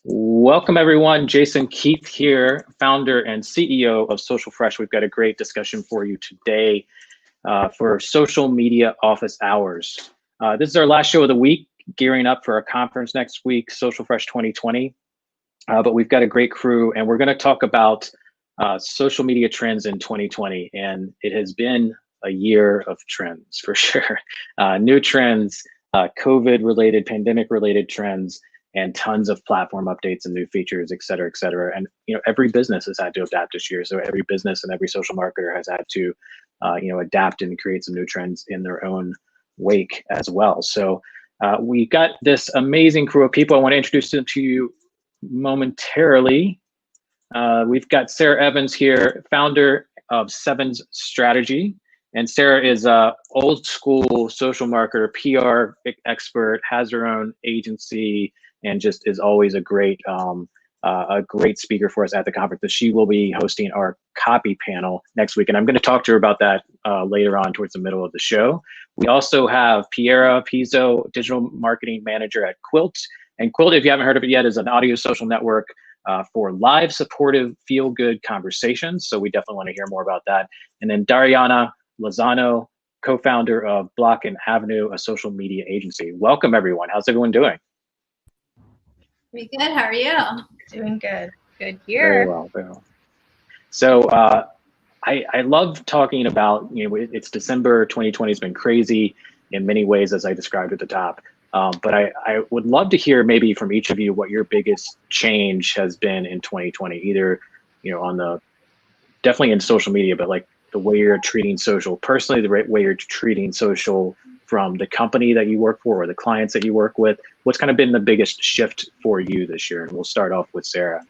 Welcome everyone, Jason Keith here, founder and CEO of Social Fresh. We've got a great discussion for you today for social media office hours. This is our last show of the week, gearing up for our conference next week, Social Fresh 2020. But we've got a great crew and we're gonna talk about social media trends in 2020. And it has been a year of trends for sure. New trends, COVID-related, pandemic-related trends, and tons of platform updates and new features, et cetera, et cetera. And every business has had to adapt this year. So every business and every social marketer has had to adapt and create some new trends in their own wake as well. So we got this amazing crew of people. I want to introduce them to you momentarily. We've got Sarah Evans here, founder of Sevens Strategy. And Sarah is a old school social marketer, PR expert, has her own agency, and just is always a great speaker for us at the conference. But she will be hosting our copy panel next week, and I'm going to talk to her about that later on towards the middle of the show. We also have Piera Pizzo, digital marketing manager at Quilt. And Quilt, if you haven't heard of it yet, is an audio social network for live, supportive, feel-good conversations. So we definitely want to hear more about that. And then Dariana Lozano, co-founder of Block and Avenue, a social media agency. Welcome, everyone. How's everyone doing? Pretty good. How are you? Doing good. Good here. Very well, very well. So I love talking about, it's December 2020 has been crazy in many ways, as I described at the top. But I would love to hear maybe from each of you what your biggest change has been in 2020, either, on the, definitely in social media, but like the way you're treating social personally, the way you're treating social from the company that you work for or the clients that you work with. What's kind of been the biggest shift for you this year? And we'll start off with Sarah.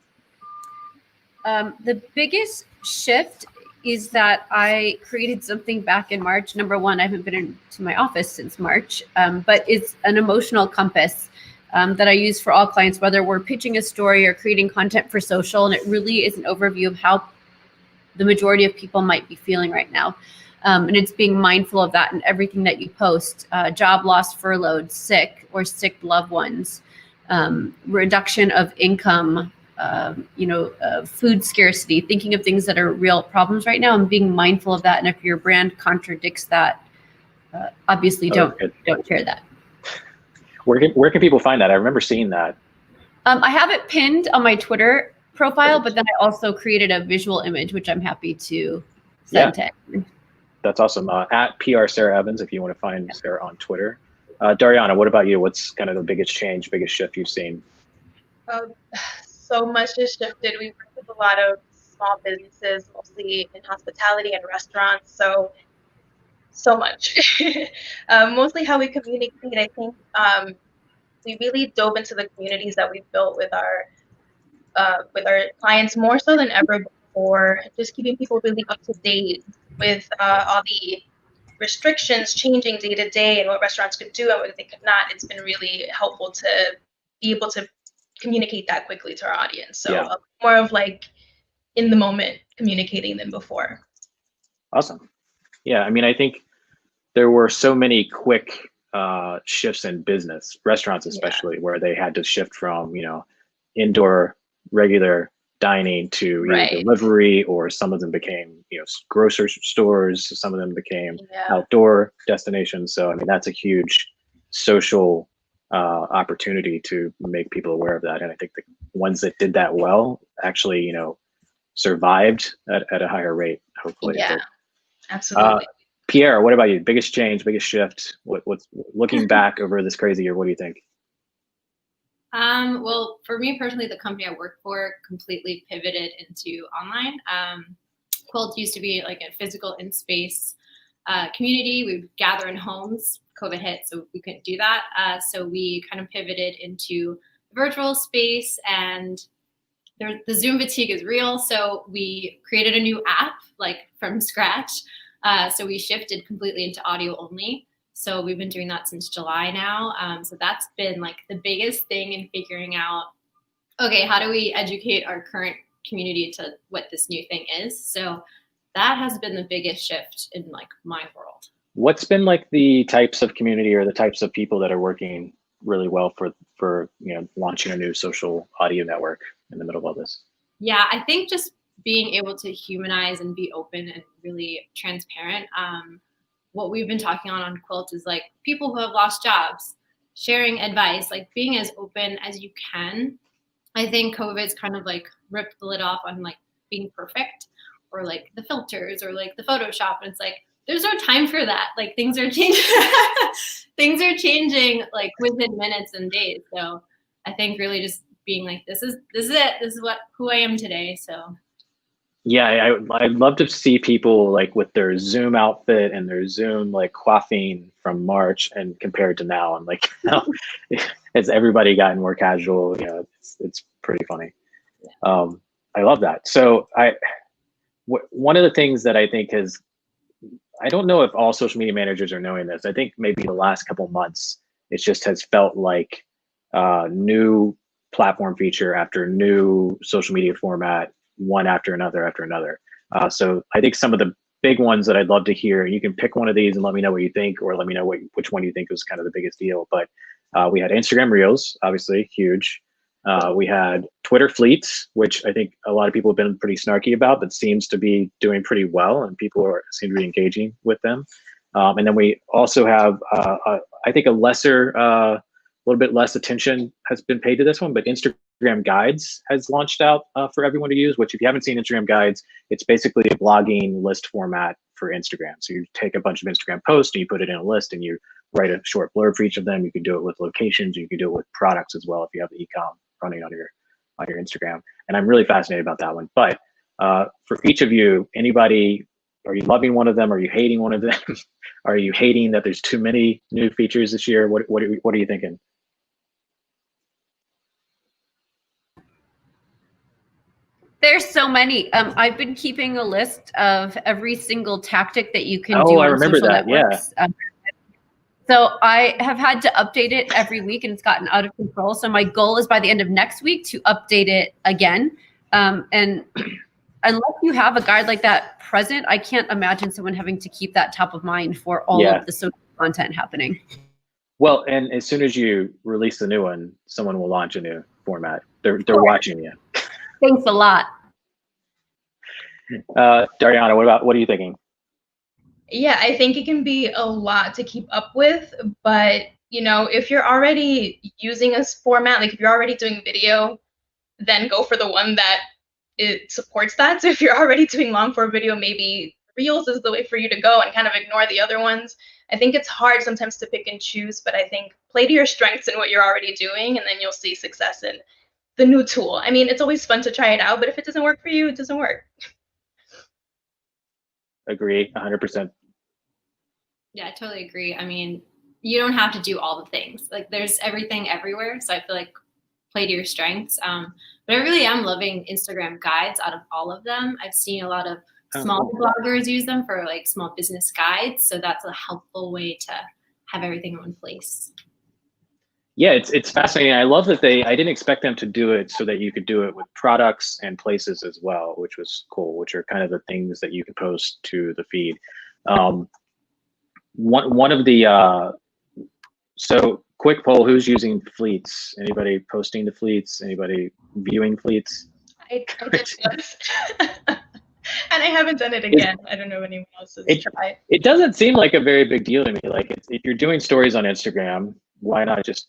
The biggest shift is that I created something back in March. Number one, I haven't been into my office since March, but it's an emotional compass that I use for all clients, whether we're pitching a story or creating content for social. And it really is an overview of how the majority of people might be feeling right now. And it's being mindful of that in everything that you post, job loss, furloughed, sick or sick loved ones, reduction of income, food scarcity, thinking of things that are real problems right now and being mindful of that. And if your brand contradicts that, obviously don't share that. Where can people find that? I remember seeing that. I have it pinned on my Twitter profile, but then I also created a visual image, which I'm happy to send to everyone. That's awesome. At PR Sarah Evans, if you want to find Sarah on Twitter. Dariana, what about you? What's kind of the biggest change, biggest shift you've seen? So much has shifted. We work with a lot of small businesses, mostly in hospitality and restaurants. So much. Mostly how we communicate. I think we really dove into the communities that we've built with our clients more so than ever before. Just keeping people really up to date with all the restrictions changing day to day and what restaurants could do and what they could not. It's been really helpful to be able to communicate that quickly to our audience. So more of like in the moment communicating than before. Awesome. Yeah, I mean, I think there were so many quick shifts in business, restaurants especially, where they had to shift from, indoor regular dining to either delivery, or some of them became, grocery stores. Some of them became outdoor destinations. So, I mean, that's a huge social opportunity to make people aware of that. And I think the ones that did that well actually, survived at a higher rate, hopefully. Yeah, absolutely. Pierre, what about you? Biggest change, biggest shift? What's looking back over this crazy year? What do you think? Well, for me personally, the company I work for completely pivoted into online. Quilt used to be like a physical in-space community. We would gather in homes. COVID hit, so we couldn't do that. So we kind of pivoted into virtual space, and the Zoom fatigue is real. So we created a new app like from scratch. So we shifted completely into audio only. So we've been doing that since July now. So that's been like the biggest thing in figuring out, okay, how do we educate our current community to what this new thing is? So that has been the biggest shift in like my world. What's been like the types of community or the types of people that are working really well for launching a new social audio network in the middle of all this? Yeah, I think just being able to humanize and be open and really transparent. What we've been talking on Quilt is like people who have lost jobs, sharing advice, like being as open as you can. I think COVID's kind of like ripped the lid off on like being perfect or like the filters or like the Photoshop. And it's like, there's no time for that. Like things are changing. Things are changing like within minutes and days. So I think really just being like, this is it. This is who I am today. So. Yeah, I'd love to see people like with their Zoom outfit and their Zoom like coiffing from March and compared to now, and like has everybody gotten more casual? It's pretty funny. I love that. So one of the things that I think I don't know if all social media managers are knowing this. I think maybe the last couple months, it just has felt like new platform feature after new social media format, one after another after another. So I think some of the big ones that I'd love to hear, you can pick one of these and let me know what you think, or let me know which one you think was kind of the biggest deal. But we had Instagram Reels, obviously huge. We had Twitter Fleets, which I think a lot of people have been pretty snarky about, but seems to be doing pretty well, and people seem to be engaging with them. And then we also have, I think, a little bit less attention has been paid to this one, but Instagram Guides has launched out for everyone to use, which if you haven't seen Instagram Guides, it's basically a blogging list format for Instagram. So you take a bunch of Instagram posts and you put it in a list and you write a short blurb for each of them. You can do it with locations. You can do it with products as well if you have the e-com running on your Instagram. And I'm really fascinated about that one. But for each of you, anybody, are you loving one of them? Are you hating one of them? Are you hating that there's too many new features this year? What are you thinking? There's so many. I've been keeping a list of every single tactic that you can do Oh, I on remember social that. networks. Yeah. So I have had to update it every week, and it's gotten out of control. So my goal is by the end of next week to update it again. And unless you have a guide like that present, I can't imagine someone having to keep that top of mind for all of the social content happening. Well, and as soon as you release the new one, someone will launch a new format. They're watching you. Thanks a lot. Dariana, what are you thinking? Yeah, I think it can be a lot to keep up with, but if you're already using a format, like if you're already doing video, then go for the one that it supports that. So if you're already doing long form video, maybe Reels is the way for you to go and kind of ignore the other ones. I think it's hard sometimes to pick and choose, but I think play to your strengths in what you're already doing, and then you'll see success in the new tool. I mean, it's always fun to try it out, but if it doesn't work for you, it doesn't work. Agree, 100%. Yeah, I totally agree. I mean, you don't have to do all the things. Like there's everything everywhere. So I feel like play to your strengths. But I really am loving Instagram Guides out of all of them. I've seen a lot of small bloggers use them for like small business guides. So that's a helpful way to have everything in one place. Yeah, it's fascinating. I love that I didn't expect them to do it so that you could do it with products and places as well, which was cool, which are kind of the things that you can post to the feed. One of the, so quick poll, who's using Fleets? Anybody posting to Fleets? Anybody viewing Fleets? I did once. And I haven't done it again. I don't know if anyone else has tried. It doesn't seem like a very big deal to me. Like if you're doing stories on Instagram, why not just,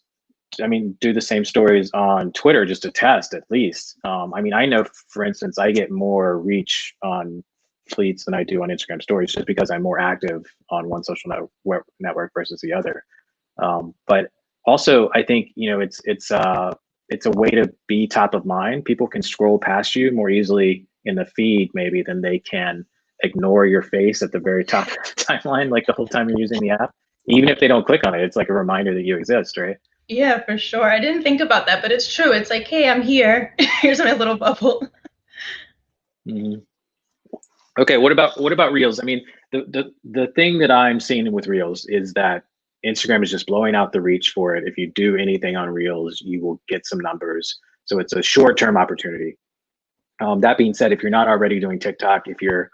do the same stories on Twitter just to test at least. I know, for instance, I get more reach on Fleets than I do on Instagram stories just because I'm more active on one social network versus the other. But also I think, it's a way to be top of mind. People can scroll past you more easily in the feed maybe than they can ignore your face at the very top of the timeline, like the whole time you're using the app. Even if they don't click on it, it's like a reminder that you exist, right? Yeah, for sure. I didn't think about that, but it's true. It's like, hey, I'm here. Here's my little bubble. Mm-hmm. Okay, what about Reels? The thing that I'm seeing with Reels is that Instagram is just blowing out the reach for it. If you do anything on Reels, you will get some numbers. So it's a short-term opportunity. That being said, if you're not already doing TikTok, if you're,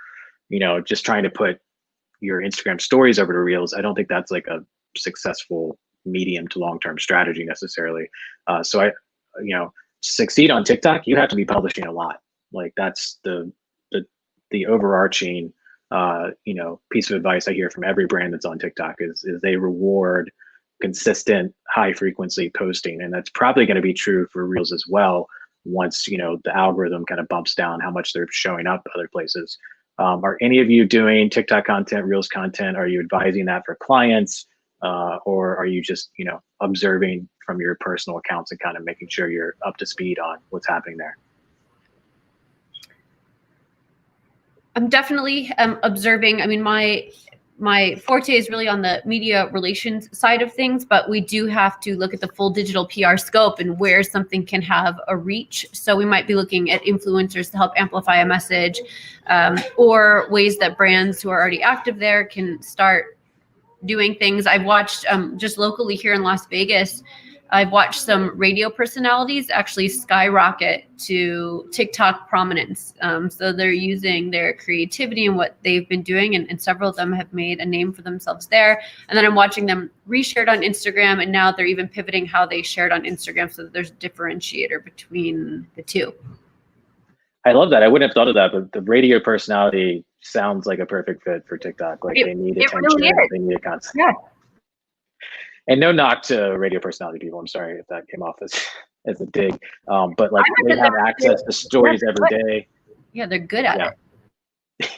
just trying to put your Instagram stories over to Reels, I don't think that's like a successful medium to long-term strategy necessarily. So I, to succeed on TikTok, you have to be publishing a lot. Like that's the overarching, piece of advice I hear from every brand that's on TikTok is they reward consistent high frequency posting. And that's probably going to be true for Reels as well. Once, the algorithm kind of bumps down how much they're showing up other places. Are any of you doing TikTok content, Reels content? Are you advising that for clients? Or are you just, observing from your personal accounts and kind of making sure you're up to speed on what's happening there? I'm definitely observing. I mean, my forte is really on the media relations side of things, but we do have to look at the full digital PR scope and where something can have a reach. So we might be looking at influencers to help amplify a message, or ways that brands who are already active there can start doing things. I've watched just locally here in Las Vegas, I've watched some radio personalities actually skyrocket to TikTok prominence. So they're using their creativity and what they've been doing, and several of them have made a name for themselves there. And then I'm watching them reshared on Instagram, and now they're even pivoting how they shared on Instagram so that there's a differentiator between the two. I love that. I wouldn't have thought of that, but the radio personality sounds like a perfect fit for TikTok. Like they need attention, really they need a content. Yeah. And no knock to radio personality people. I'm sorry if that came off as a dig. But like they have access to stories every day. Yeah, they're good at it.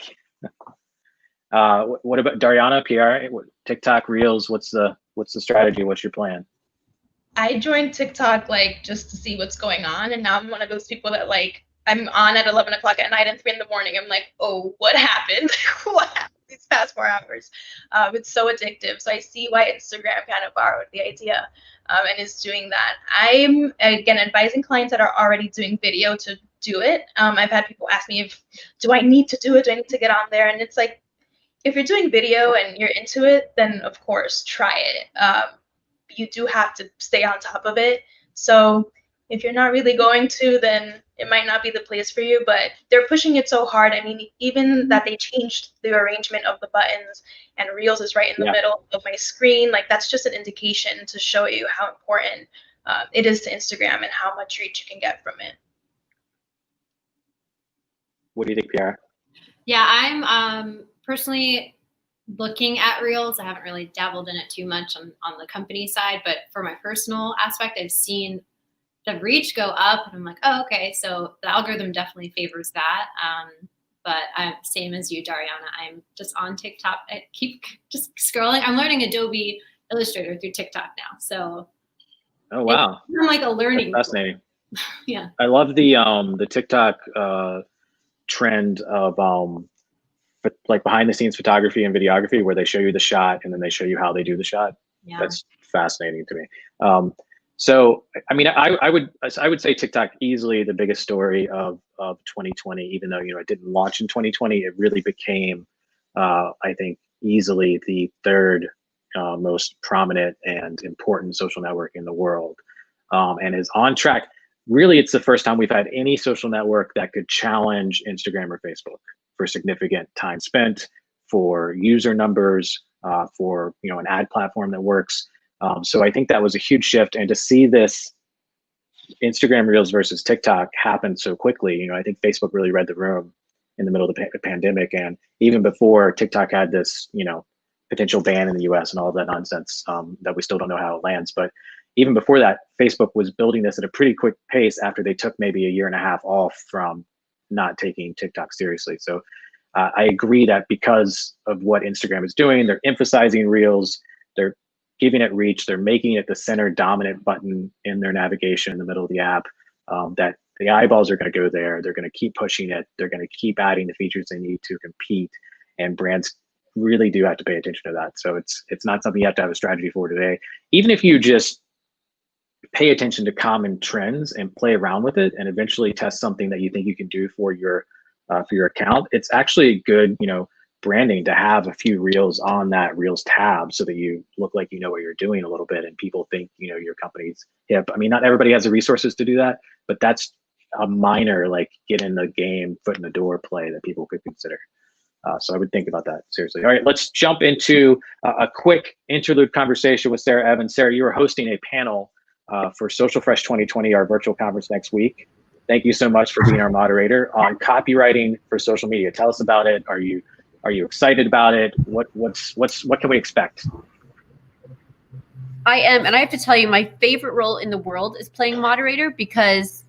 What about Dariana, PR, TikTok, Reels? What's the strategy? What's your plan? I joined TikTok just to see what's going on, and now I'm one of those people that I'm on at 11 o'clock at night and 3 in the morning. I'm like, oh, what happened? What happened these past 4 hours? It's so addictive. So I see why Instagram kind of borrowed the idea and is doing that. I'm, again, advising clients that are already doing video to do it. I've had people ask me do I need to do it? Do I need to get on there? And it's like, if you're doing video and you're into it, then of course, try it. You do have to stay on top of it. So if you're not really going to, then it might not be the place for you, but they're pushing it so hard. I mean, even that they changed the arrangement of the buttons and Reels is right in the middle of my screen. That's just an indication to show you how important it is to Instagram and how much reach you can get from it. What do you think, PR? Yeah, I'm personally looking at Reels. I haven't really dabbled in it too much on the company side, but for my personal aspect, I've seen the reach go up, and I'm like, oh, okay. So the algorithm definitely favors that. But I'm same as you, Dariana. I'm just on TikTok. I keep just scrolling. I'm learning Adobe Illustrator through TikTok now. So, oh wow, I'm like a learning. That's fascinating. Yeah, I love the TikTok trend of like behind the scenes photography and videography, where they show you the shot and then they show you how they do the shot. Yeah. That's fascinating to me. So, I mean, I would say TikTok easily the biggest story of 2020, even though, it didn't launch in 2020, it really became, I think, easily the third most prominent and important social network in the world, and is on track. Really, it's the first time we've had any social network that could challenge Instagram or Facebook for significant time spent, for user numbers, for, an ad platform that works. So I think that was a huge shift, and to see this Instagram Reels versus TikTok happen so quickly, I think Facebook really read the room in the middle of the pandemic, and even before TikTok had this, potential ban in the US and all of that nonsense that we still don't know how it lands. But even before that, Facebook was building this at a pretty quick pace after they took maybe a year and a half off from not taking TikTok seriously. So I agree that because of what Instagram is doing, they're emphasizing Reels, they're giving it reach, they're making it the center dominant button in their navigation in the middle of the app, that the eyeballs are going to go there. They're going to keep pushing it. They're going to keep adding the features they need to compete. And brands really do have to pay attention to that. So it's not something you have to have a strategy for today. Even if you just pay attention to common trends and play around with it and eventually test something that you think you can do for your account, it's actually good, branding to have a few reels on that reels tab so that you look like you know what you're doing a little bit and people think, you know, your company's hip. I mean, not everybody has the resources to do that, but that's a minor, like, get in the game, foot in the door play that people could consider. So I would think about that seriously. All right, let's jump into a quick interlude conversation with Sarah Evans. Sarah, you are hosting a panel for Social Fresh 2020, our virtual conference next week. Thank you so much for being our moderator on copywriting for social media. Tell us about it. Are you excited about it? What can we expect? I am, and I have to tell you, my favorite role in the world is playing moderator because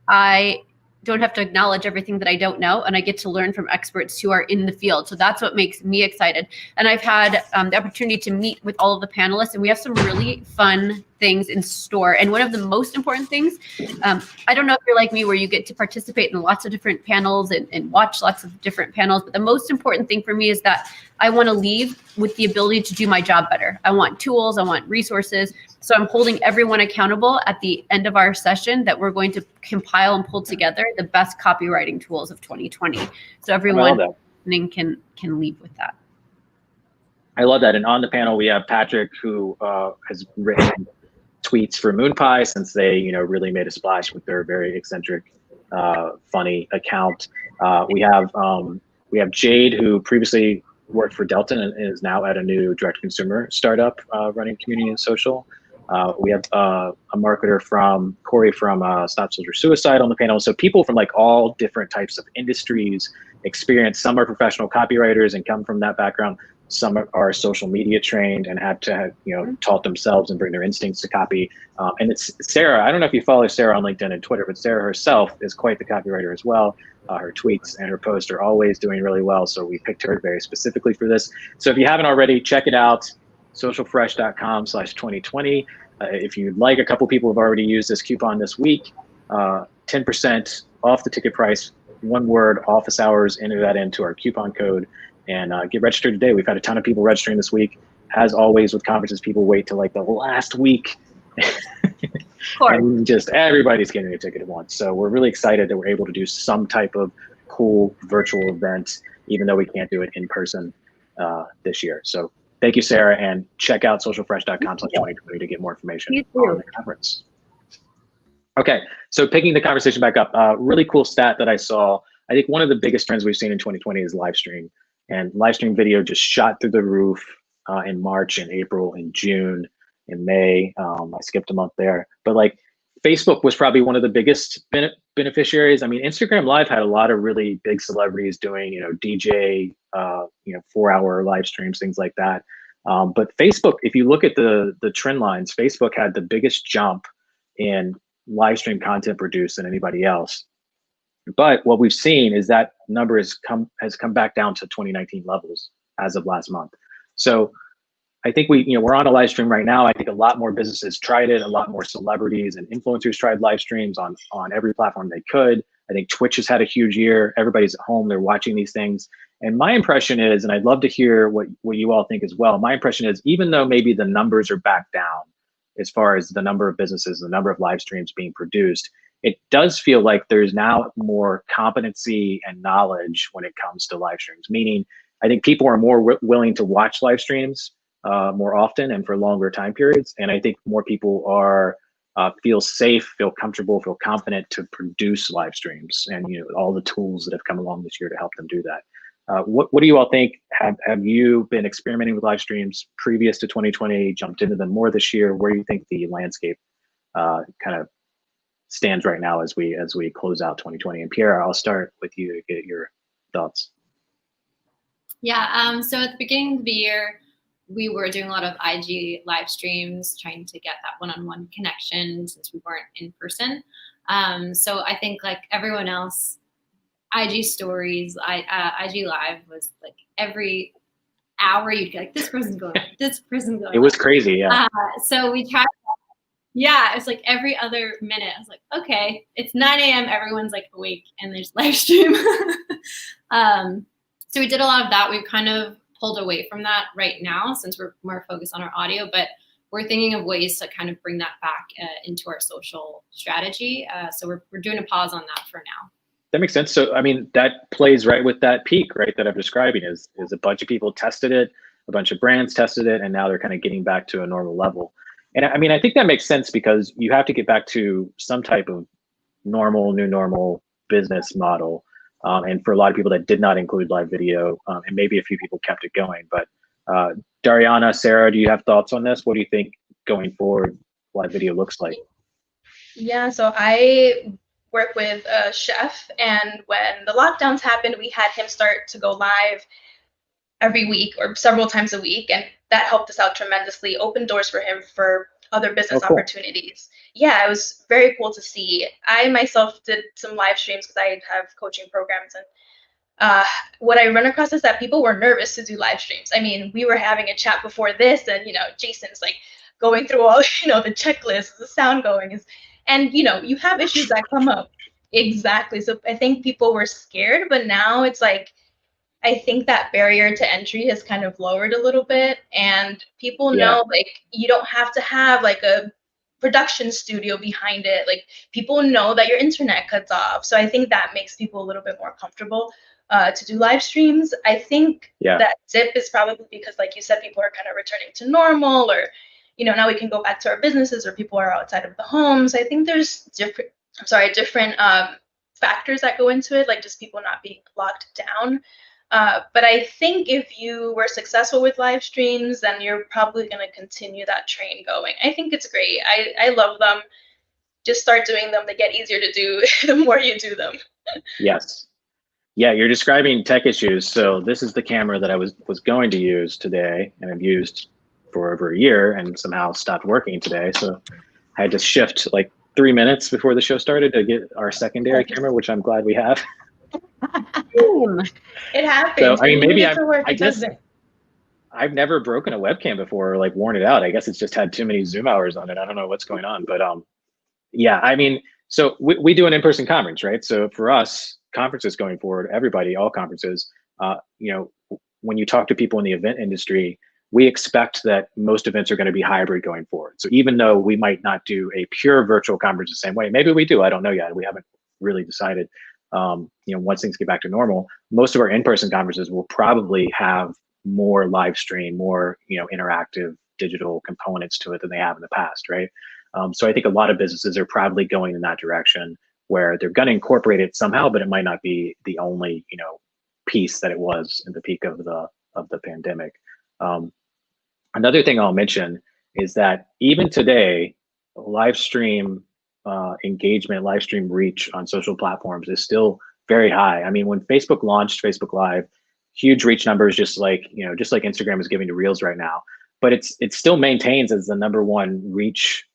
I don't have to acknowledge everything that I don't know, and I get to learn from experts who are in the field. So that's what makes me excited. And I've had the opportunity to meet with all of the panelists, and we have some really fun things in store. And one of the most important things, I don't know if you're like me where you get to participate in lots of different panels and watch lots of different panels, but the most important thing for me is that I want to leave with the ability to do my job better. I want tools, I want resources. So I'm holding everyone accountable at the end of our session that we're going to compile and pull together the best copywriting tools of 2020. So everyone listening can leave with that. I love that. And on the panel, we have Patrick, who has written tweets for MoonPie since they, you know, really made a splash with their very eccentric, funny account. We have Jade, who previously worked for Delta and is now at a new direct-to-consumer startup running community and social. We have a marketer from Corey from Stop Soldier Suicide on the panel. So people from like all different types of industries, experience. Some are professional copywriters and come from that background. Some are social media trained and had to, you know, taught themselves and bring their instincts to copy. And it's Sarah. I don't know if you follow Sarah on LinkedIn and Twitter, but Sarah herself is quite the copywriter as well. Her tweets and her posts are always doing really well. So we picked her very specifically for this. So if you haven't already, check it out, socialfresh.com/2020. If you'd like, a couple people have already used this coupon this week, 10% off the ticket price, one word, office hours, enter that into our coupon code and get registered today. We've had a ton of people registering this week. As always with conferences, people wait till like the last week. And just everybody's getting a ticket at once. So we're really excited that we're able to do some type of cool virtual event, even though we can't do it in person this year. So thank you, Sarah, and check out socialfresh.com/2020 to get more information on the conference. Okay, so picking the conversation back up, really cool stat that I saw. I think one of the biggest trends we've seen in 2020 is live stream. And live stream video just shot through the roof in March and April and June and May. I skipped a month there. But like Facebook was probably one of the biggest beneficiaries. I mean, Instagram Live had a lot of really big celebrities doing, you know, DJ, 4-hour live streams, things like that. But Facebook, if you look at the trend lines, Facebook had the biggest jump in live stream content produced than anybody else. But what we've seen is that number has come back down to 2019 levels as of last month. So I think we're on a live stream right now. I think a lot more businesses tried it. A lot more celebrities and influencers tried live streams on every platform they could. I think Twitch has had a huge year. Everybody's at home. They're watching these things. And my impression is, and I'd love to hear what you all think as well. My impression is, even though maybe the numbers are back down as far as the number of businesses, the number of live streams being produced, it does feel like there's now more competency and knowledge when it comes to live streams, meaning I think people are more willing to watch live streams more often and for longer time periods. And I think more people are feel safe, feel comfortable, feel confident to produce live streams and, you know, all the tools that have come along this year to help them do that. What do you all think? Have you been experimenting with live streams previous to 2020, jumped into them more this year? Where do you think the landscape kind of stands right now as we close out 2020? And Pierre, I'll start with you to get your thoughts. Yeah, so at the beginning of the year, we were doing a lot of IG live streams, trying to get that one-on-one connection since we weren't in person. So I think like everyone else, IG stories, IG live was like every hour you'd get like, this person's going, this person's going. It was crazy, yeah. So we tried. Yeah, it's like every other minute. I was like, okay, it's 9 a.m. Everyone's like awake and there's live stream. So we did a lot of that. We've kind of pulled away from that right now since we're more focused on our audio, but we're thinking of ways to kind of bring that back into our social strategy. So we're doing a pause on that for now. That makes sense. So, I mean, that plays right with that peak, right, that I'm describing is a bunch of people tested it, a bunch of brands tested it, and now they're kind of getting back to a normal level. And I mean, I think that makes sense because you have to get back to some type of new normal business model. And for a lot of people that did not include live video, and maybe a few people kept it going. But Dariana, Sarah, do you have thoughts on this? What do you think going forward live video looks like? Yeah, so I work with a chef, and when the lockdowns happened, we had him start to go live every week or several times a week, and that helped us out tremendously, opened doors for him for other business opportunities. Yeah, it was very cool to see. I myself did some live streams because I have coaching programs, and what I run across is that people were nervous to do live streams. I mean, we were having a chat before this, and Jason's like going through all the checklists, the sound going is, and you have issues that come up. Exactly. So I think people were scared, but now it's like, I think that barrier to entry has kind of lowered a little bit, and people know like you don't have to have like a production studio behind it. Like people know that your internet cuts off. So I think that makes people a little bit more comfortable to do live streams. I think that dip is probably because, like you said, people are kind of returning to normal, or now we can go back to our businesses, or people are outside of the homes. I think there's different factors that go into it, like just people not being locked down. But I think if you were successful with live streams, then you're probably going to continue that train going. I think it's great. I love them. Just start doing them. They get easier to do the more you do them. Yes. Yeah, you're describing tech issues. So this is the camera that I was going to use today, and I've used for over a year and somehow stopped working today. So I had to shift like 3 minutes before the show started to get our secondary camera, which I'm glad we have. It happens. So I mean, maybe I guess I've never broken a webcam before or like worn it out. I guess it's just had too many Zoom hours on it. I don't know what's going on, but yeah, I mean, so we do an in-person conference, right? So for us, conferences going forward, everybody, all conferences, when you talk to people in the event industry, we expect that most events are going to be hybrid going forward. So even though we might not do a pure virtual conference the same way, maybe we do, I don't know yet. We haven't really decided. Once things get back to normal, most of our in-person conferences will probably have more live stream, more, interactive digital components to it than they have in the past, right? So I think a lot of businesses are probably going in that direction where they're going to incorporate it somehow, but it might not be the only, piece that it was in the peak of the pandemic. Another thing I'll mention is that even today, live stream engagement, live stream reach on social platforms is still very high. I mean, when Facebook launched Facebook Live, huge reach numbers, just like Instagram is giving to Reels right now, but it still maintains as the #1 reach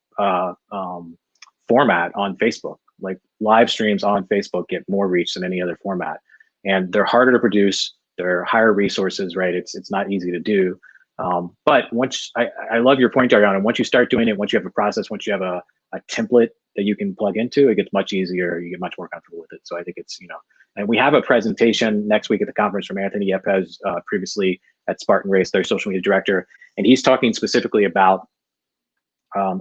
format on Facebook. Like live streams on Facebook get more reach than any other format, and they're harder to produce. They're higher resources, right? It's not easy to do. But once I love your point, Ariana. Once you start doing it, once you have a process, once you have a template that you can plug into, it gets much easier. You get much more comfortable with it. So I think it's, and we have a presentation next week at the conference from Anthony Yepes, previously at Spartan Race, their social media director. And he's talking specifically about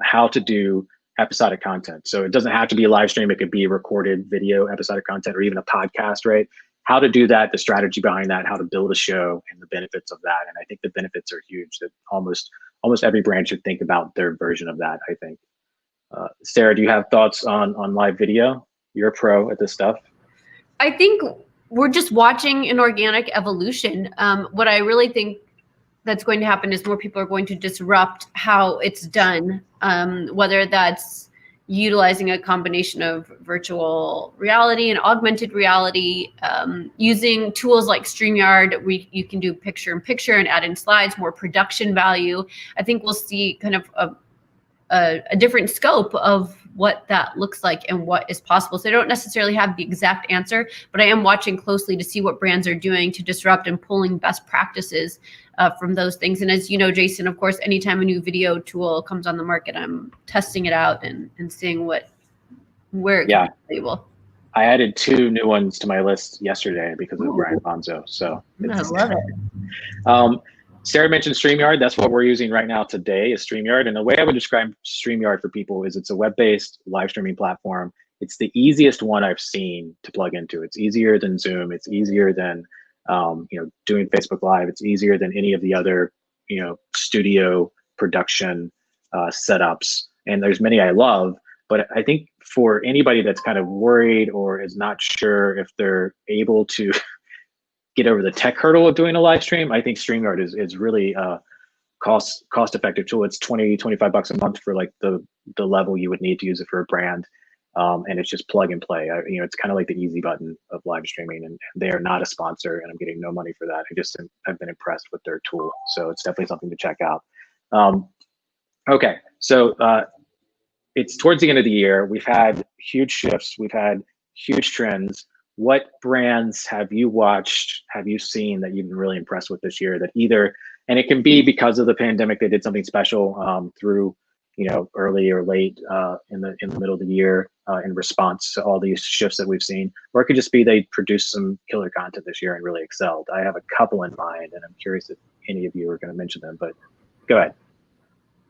how to do episodic content. So it doesn't have to be a live stream. It could be recorded video, episodic content, or even a podcast, right? How to do that, the strategy behind that, how to build a show, and the benefits of that. And I think the benefits are huge, that almost every brand should think about their version of that, I think. Sarah, do you have thoughts on live video? You're a pro at this stuff. I think we're just watching an organic evolution. What I really think that's going to happen is more people are going to disrupt how it's done, whether that's utilizing a combination of virtual reality and augmented reality, using tools like StreamYard, you can do picture-in-picture and add in slides, more production value. I think we'll see kind of a different scope of what that looks like and what is possible. So I don't necessarily have the exact answer, but I am watching closely to see what brands are doing to disrupt and pulling best practices from those things. And as you know, Jason, of course, anytime a new video tool comes on the market, I'm testing it out and seeing where it can be valuable. I added 2 new ones to my list yesterday because of Brian Bonzo. So I love it. Sarah mentioned StreamYard. That's what we're using right now today is StreamYard. And the way I would describe StreamYard for people is it's a web-based live streaming platform. it's the easiest one I've seen to plug into. It's easier than Zoom. It's easier than doing Facebook Live. It's easier than any of the other studio production setups. And there's many I love, but I think for anybody that's kind of worried or is not sure if they're able to get over the tech hurdle of doing a live stream, I think StreamYard is really cost effective tool. It's $20-25 a month for like the level you would need to use it for a brand. And it's just plug and play. It's kind of like the easy button of live streaming, and they are not a sponsor, and I'm getting no money for that. I've been impressed with their tool, so it's definitely something to check out. Okay, so it's towards the end of the year. We've had huge shifts. We've had huge trends. What brands have you watched, have you seen that you've been really impressed with this year that either, and it can be because of the pandemic, they did something special through early or late in the middle of the year in response to all these shifts that we've seen, or it could just be they produced some killer content this year and really excelled. I have a couple in mind, and I'm curious if any of you are going to mention them, but go ahead.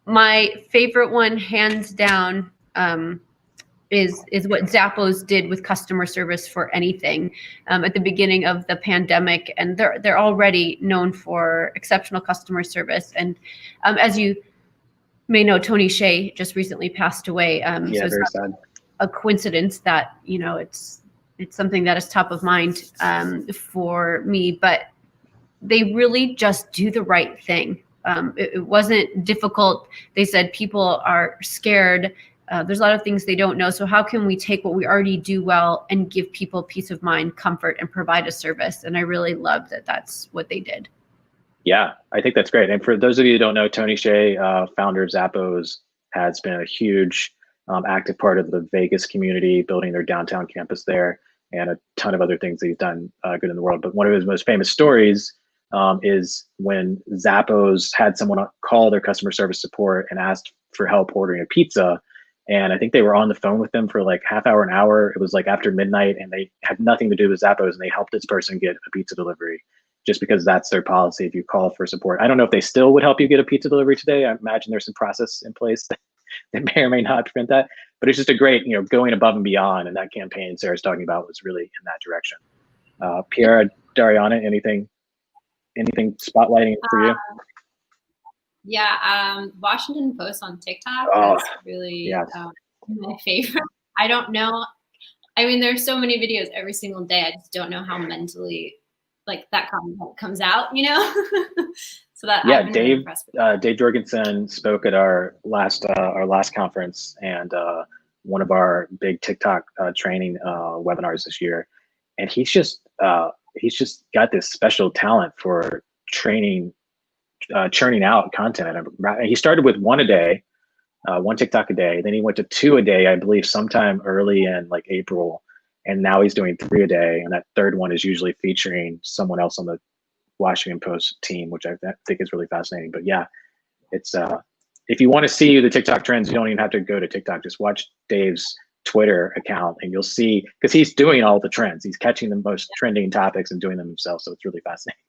My favorite one, hands down, is what Zappos did with customer service for anything at the beginning of the pandemic, and they're already known for exceptional customer service. And as you may know, Tony Hsieh just recently passed away. Yeah, so very sad. A coincidence that it's something that is top of mind for me, but they really just do the right thing. It wasn't difficult. They said people are scared. There's a lot of things they don't know. So how can we take what we already do well and give people peace of mind, comfort, and provide a service? And I really love that that's what they did. Yeah, I think that's great. And for those of you who don't know, Tony Hsieh, founder of Zappos, has been a huge active part of the Vegas community, building their downtown campus there, and a ton of other things that he's done good in the world. But one of his most famous stories is when Zappos had someone call their customer service support and asked for help ordering a pizza. And I think they were on the phone with them for like half hour, an hour. It was like after midnight, and they had nothing to do with Zappos, and they helped this person get a pizza delivery just because that's their policy. If you call for support, I don't know if they still would help you get a pizza delivery today. I imagine there's some process in place that may or may not prevent that, but it's just a great, going above and beyond. And that campaign Sarah's talking about was really in that direction. Pierre, Dariana, anything spotlighting for you? Yeah, Washington Post on TikTok. Oh, that's really yes. My favorite. I don't know. I mean, there's so many videos every single day. I just don't know how mentally that content comes out, So that Dave Jorgensen spoke at our last conference, and one of our big TikTok training webinars this year, and he's just got this special talent for churning out content. And he started with one a day, one TikTok a day. Then he went to 2 a day, I believe, sometime early in like April. And now he's doing 3 a day. And that third one is usually featuring someone else on the Washington Post team, which I think is really fascinating. But yeah, it's if you want to see the TikTok trends, you don't even have to go to TikTok. Just watch Dave's Twitter account and you'll see, because he's doing all the trends. He's catching the most trending topics and doing them himself. So it's really fascinating.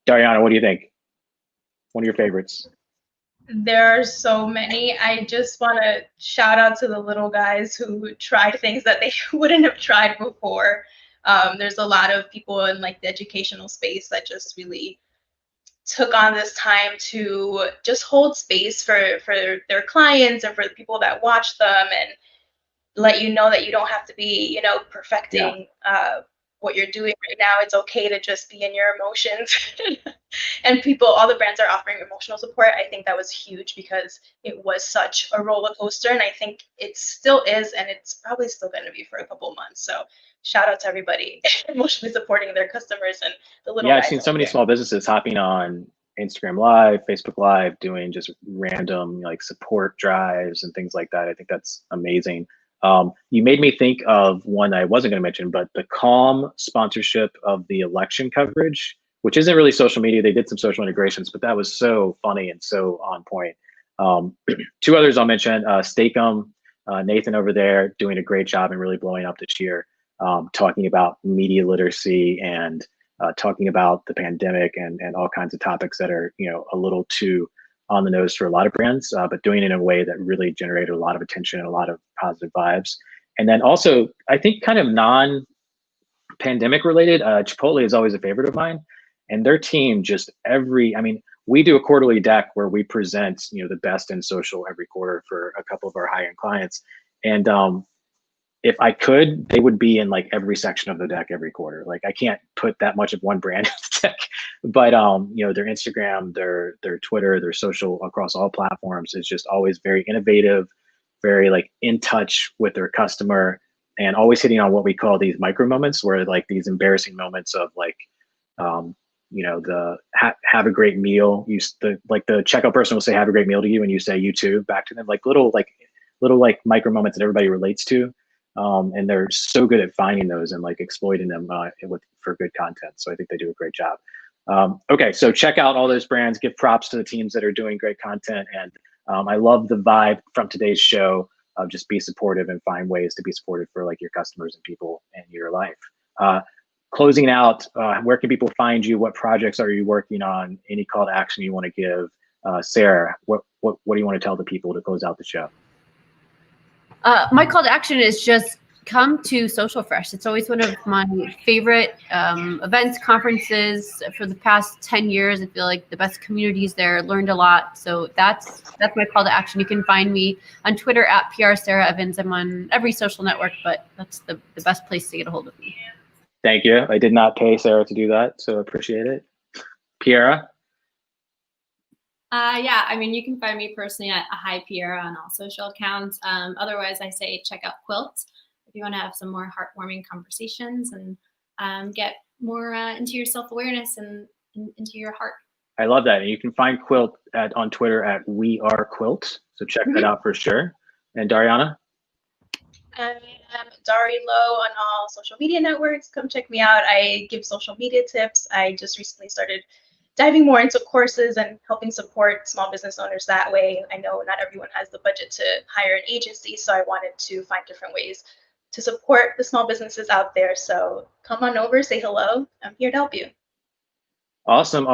Dariana, what do you think? One of your favorites? There are so many. I just want to shout out to the little guys who tried things that they wouldn't have tried before. There's a lot of people in like the educational space that just really took on this time to just hold space for their clients and for the people that watch them, and let you know that you don't have to be, perfecting what you're doing right now. It's okay to just be in your emotions. And all the brands are offering emotional support. I think that was huge because it was such a roller coaster, and I think it still is, and it's probably still going to be for a couple months. So shout out to everybody emotionally supporting their customers and the little guys. I've seen so many small businesses hopping on Instagram Live, Facebook Live, doing just random like support drives and things like that. I think that's amazing. You made me think of one I wasn't going to mention, but the Calm sponsorship of the election coverage, which isn't really social media. They did some social integrations, but that was so funny and so on point. 2 others I'll mention, Steakum, Nathan over there doing a great job and really blowing up this year, talking about media literacy and talking about the pandemic and all kinds of topics that are, a little too on the nose for a lot of brands, but doing it in a way that really generated a lot of attention and a lot of positive vibes. And then also, I think kind of non-pandemic related, Chipotle is always a favorite of mine. And their team just we do a quarterly deck where we present, the best in social every quarter for a couple of our high-end clients. And if I could, they would be in like every section of the deck every quarter. Like I can't put that much of one brand in the deck, but their Instagram, their Twitter, their social across all platforms is just always very innovative, very like in touch with their customer, and always hitting on what we call these micro moments, where like these embarrassing moments of like, the have a great meal. The checkout person will say have a great meal to you, and you say you too back to them, like little micro moments that everybody relates to. And they're so good at finding those and like exploiting them for good content. So I think they do a great job. Okay, so check out all those brands, give props to the teams that are doing great content. And I love the vibe from today's show of just be supportive and find ways to be supportive for like your customers and people in your life. Closing out, where can people find you? What projects are you working on? Any call to action you want to give? Sarah, what do you want to tell the people to close out the show? My call to action is just come to Social Fresh. It's always one of my favorite events, conferences for the past 10 years. I feel like the best communities there, learned a lot. So that's my call to action. You can find me on Twitter at PR Sarah Evans. I'm on every social network, but that's the best place to get a hold of me. Thank you. I did not pay Sarah to do that, so appreciate it. Piera? You can find me personally at Hi Piera on all social accounts. Otherwise, I say check out Quilt if you want to have some more heartwarming conversations and get more into your self-awareness and into your heart. I love that. And you can find Quilt on Twitter at We Are Quilt. So check that out for sure. And Dariana? I am Dari Low on all social media networks. Come check me out. I give social media tips. I just recently started diving more into courses and helping support small business owners that way. I know not everyone has the budget to hire an agency, so I wanted to find different ways to support the small businesses out there. So come on over, say hello. I'm here to help you. Awesome.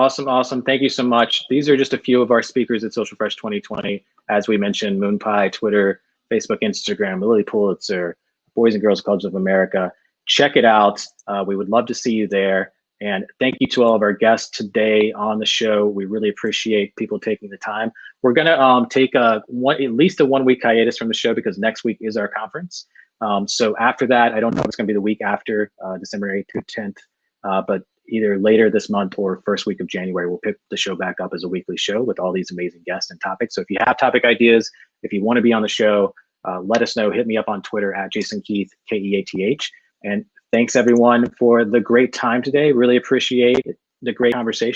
Thank you so much. These are just a few of our speakers at Social Fresh 2020. As we mentioned, MoonPie, Twitter, Facebook, Instagram, Lily Pulitzer, Boys and Girls Clubs of America. Check it out. We would love to see you there. And thank you to all of our guests today on the show. We really appreciate people taking the time. We're gonna take at least a 1 week hiatus from the show because next week is our conference. So after that, I don't know if it's gonna be the week after, December 8th through 10th, but either later this month or first week of January, we'll pick the show back up as a weekly show with all these amazing guests and topics. So if you have topic ideas, if you wanna be on the show, let us know. Hit me up on Twitter at Jason Keith, Keath. And thanks everyone for the great time today. Really appreciate the great conversation.